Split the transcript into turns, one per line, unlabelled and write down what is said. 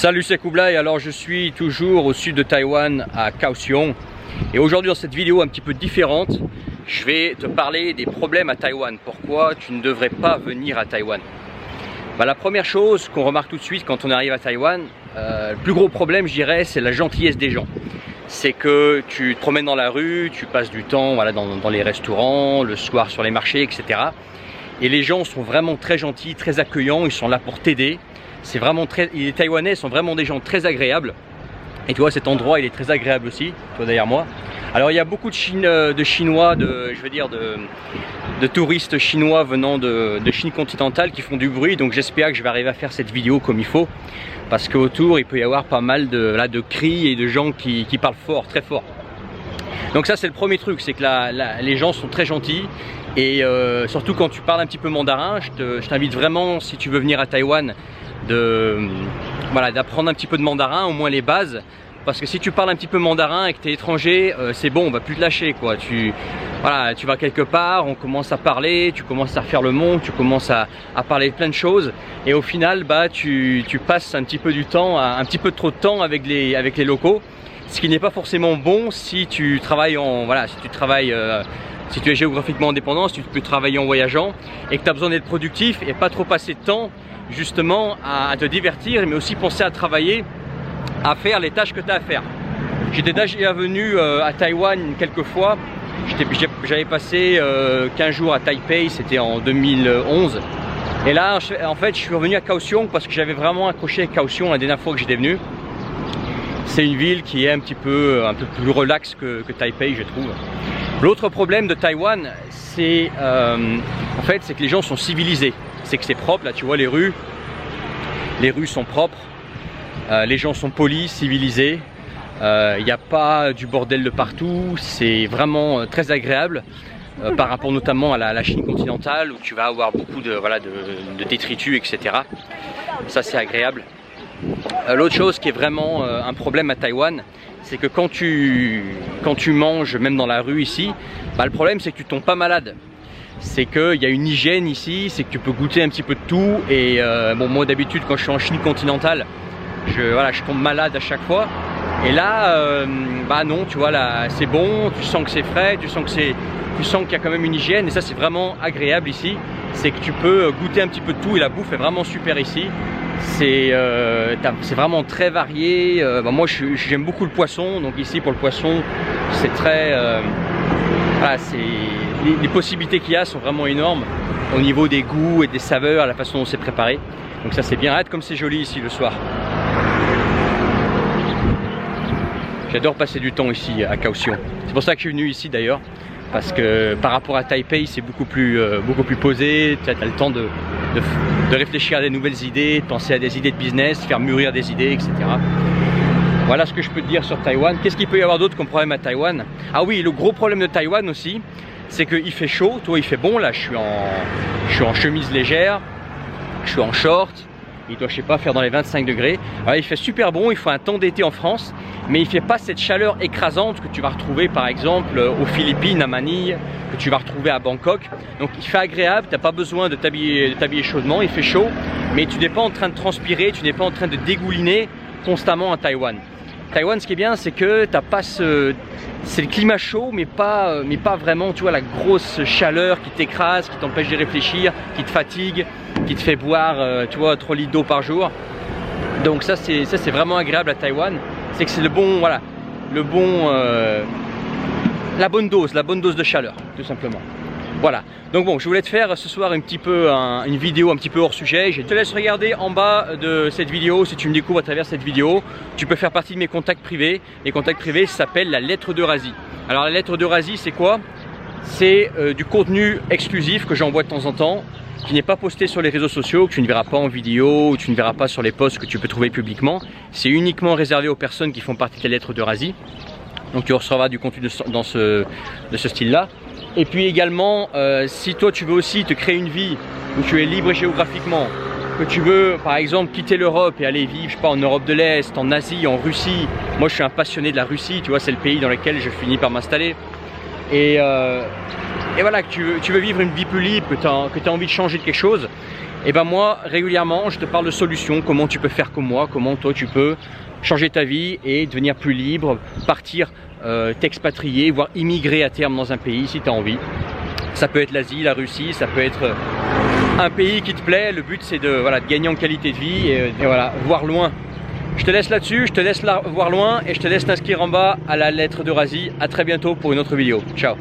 Salut, c'est Kublai. Alors je suis toujours au sud de Taïwan, à Kaohsiung, et aujourd'hui dans cette vidéo un petit peu différente, je vais te parler des problèmes à Taïwan. Pourquoi tu ne devrais pas venir à Taïwan? La première chose qu'on remarque tout de suite quand on arrive à Taïwan, le plus gros problème, je dirais, c'est la gentillesse des gens. C'est que tu te promènes dans la rue, tu passes du temps dans les restaurants, le soir sur les marchés, etc. Et les gens sont vraiment très gentils, très accueillants, ils sont là pour t'aider. C'est vraiment les Taïwanais sont vraiment des gens très agréables. Et tu vois, cet endroit il est très agréable aussi, tu vois derrière moi. Alors il y a beaucoup de Chinois, de touristes chinois venant de Chine continentale qui font du bruit. Donc j'espère que je vais arriver à faire cette vidéo comme il faut, parce qu'autour il peut y avoir pas mal de cris et de gens qui parlent fort, très fort. Donc ça c'est le premier truc, c'est que les gens sont très gentils. Et surtout quand tu parles un petit peu mandarin, je t'invite vraiment, si tu veux venir à Taïwan, d'apprendre un petit peu de mandarin, au moins les bases. Parce que si tu parles un petit peu mandarin et que tu es étranger, c'est bon, on va plus te lâcher quoi. Tu vas quelque part, on commence à parler, tu commences à faire le monde, tu commences à parler de plein de choses. Et au final, tu passes un petit peu du temps, un petit peu trop de temps avec les locaux. Ce qui n'est pas forcément bon si tu travailles si tu es géographiquement indépendant, si tu peux travailler en voyageant et que tu as besoin d'être productif et pas trop passer de temps justement à te divertir, mais aussi penser à travailler, à faire les tâches que tu as à faire. J'étais déjà venu à Taïwan quelques fois. J'avais passé 15 jours à Taipei, c'était en 2011. Et là, en fait, je suis revenu à Kaohsiung parce que j'avais vraiment accroché à Kaohsiung la dernière fois que j'étais venu. C'est une ville qui est un peu plus relaxe que Taipei, je trouve. L'autre problème de Taïwan, c'est que les gens sont civilisés. C'est que c'est propre, là tu vois les rues sont propres, les gens sont polis, civilisés, il n'y a pas du bordel de partout, c'est vraiment très agréable par rapport notamment à la Chine continentale où tu vas avoir beaucoup de détritus, etc. Ça c'est agréable. L'autre chose qui est vraiment un problème à Taïwan, c'est que quand tu manges, même dans la rue ici, le problème c'est que tu tombes pas malade. C'est qu'il y a une hygiène ici, c'est que tu peux goûter un petit peu de tout. Et moi d'habitude quand je suis en Chine continentale, je tombe malade à chaque fois. Et là, non, tu vois, là c'est bon, tu sens que c'est frais, tu sens qu'il y a quand même une hygiène. Et ça c'est vraiment agréable ici, c'est que tu peux goûter un petit peu de tout et la bouffe est vraiment super ici. C'est vraiment très varié. Moi j'aime beaucoup le poisson, donc ici pour le poisson c'est très les possibilités qu'il y a sont vraiment énormes au niveau des goûts et des saveurs, la façon dont c'est préparé. Donc ça c'est bien. Arrête comme c'est joli ici le soir. J'adore passer du temps ici à Kaohsiung. C'est pour ça que je suis venu ici d'ailleurs, parce que par rapport à Taipei c'est beaucoup plus posé. Tu as le temps de réfléchir à des nouvelles idées, de penser à des idées de business, faire mûrir des idées, etc. Voilà ce que je peux te dire sur Taïwan. Qu'est-ce qu'il peut y avoir d'autre comme problème à Taïwan? Ah oui, le gros problème de Taïwan aussi, c'est qu'il fait chaud. Toi, il fait bon. Là, je suis en chemise légère, je suis en short. Il doit, je sais pas, faire dans les 25 degrés. Alors, il fait super bon. Il faut un temps d'été en France, mais il fait pas cette chaleur écrasante que tu vas retrouver, par exemple, aux Philippines, à Manille, que tu vas retrouver à Bangkok. Donc, il fait agréable. T'as pas besoin de t'habiller chaudement. Il fait chaud, mais tu n'es pas en train de transpirer. Tu n'es pas en train de dégouliner constamment à Taïwan. Taïwan, ce qui est bien, c'est que t'as pas c'est le climat chaud, mais pas vraiment, tu vois, la grosse chaleur qui t'écrase, qui t'empêche de réfléchir, qui te fatigue, qui te fait boire, tu vois, 3 litres d'eau par jour. Donc ça c'est vraiment agréable à Taïwan. C'est que c'est la bonne dose de chaleur, tout simplement. Voilà, donc bon, je voulais te faire ce soir une vidéo un petit peu hors sujet. Je te laisse regarder en bas de cette vidéo si tu me découvres à travers cette vidéo. Tu peux faire partie de mes contacts privés. Les contacts privés s'appellent la lettre d'Eurasie. Alors la lettre d'Eurasie c'est quoi? C'est du contenu exclusif que j'envoie de temps en temps, qui n'est pas posté sur les réseaux sociaux, que tu ne verras pas en vidéo, ou tu ne verras pas sur les posts que tu peux trouver publiquement. C'est uniquement réservé aux personnes qui font partie de la lettre d'Eurasie. Donc tu recevras du contenu de ce style-là. Et puis également, si toi tu veux aussi te créer une vie où tu es libre géographiquement, que tu veux par exemple quitter l'Europe et aller vivre, je sais pas, en Europe de l'Est, en Asie, en Russie. Moi je suis un passionné de la Russie, tu vois, c'est le pays dans lequel je finis par m'installer. Et voilà, que tu veux vivre une vie plus libre, que tu as envie de changer de quelque chose, Et ben moi, régulièrement, je te parle de solutions, comment tu peux faire comme moi, comment toi tu peux changer ta vie et devenir plus libre, partir, t'expatrier, voire immigrer à terme dans un pays si tu as envie. Ça peut être l'Asie, la Russie, ça peut être un pays qui te plaît. Le but c'est de, voilà, de gagner en qualité de vie et voilà, voir loin. Je te laisse là-dessus, je te laisse voir loin et je te laisse t'inscrire en bas à la lettre d'Eurasie. À très bientôt pour une autre vidéo. Ciao.